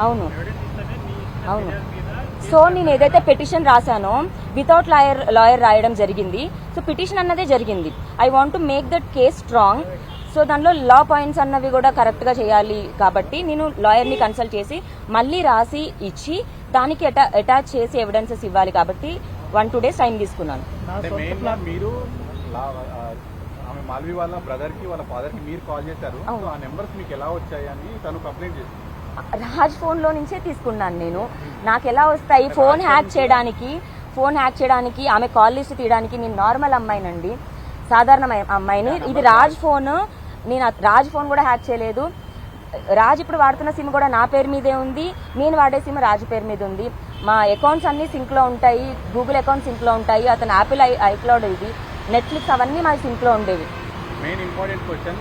అవును అవును. సో నేను ఏదైతే పిటిషన్ రాశానో వితౌట్ లాయర్ రాయడం జరిగింది. సో పిటిషన్ అన్నదే జరిగింది. I want to make that case strong. So దానిలో లా పాయింట్స్ అన్నవి కూడా కరెక్ట్ గా చేయాలి కాబట్టి నేను లాయర్ ని కన్సల్ట్ చేసి మళ్ళీ రాసి ఇచ్చి దానికి అటాచ్ చేసి ఎవిడెన్సెస్ ఇవ్వాలి కాబట్టి 1-2 days టైం తీసుకున్నాను. ఆమె మాల్వి వాళ్ళ బ్రదర్ కి వాళ్ళ ఫాదర్ కి మీరు కాల్ చేశారు. ఆ నెంబర్స్ మీకు ఎలా వచ్చాయని తను కంప్లైంట్ చేసింది. రాజ్ ఫోన్ లో నుంచే తీసుకున్నాను నేను. నాకు ఎలా వస్తాయి ఫోన్ హ్యాక్ చేయడానికి ఆమె కాల్ లిస్ట్ తీయడానికి. నేను నార్మల్ అమ్మాయినండి, సాధారణ అమ్మాయిని. ఇది రాజ్ ఫోన్. నేను రాజ్ ఫోన్ కూడా హ్యాక్ చేయలేదు. రాజ్ ఇప్పుడు వాడుతున్న సిమ్ కూడా నా పేరు మీదే ఉంది. నేను వాడే సిమ్ రాజు పేరు మీద ఉంది. మా అకౌంట్స్ అన్ని సింక్ లో ఉంటాయి, గూగుల్ అకౌంట్ సింక్ లో ఉంటాయి, అతను యాపిల్ ఐక్లౌడ్, ఇది నెట్ఫ్లిక్స్ అవన్నీ మా సింక్ లో ఉండేవి. Main important question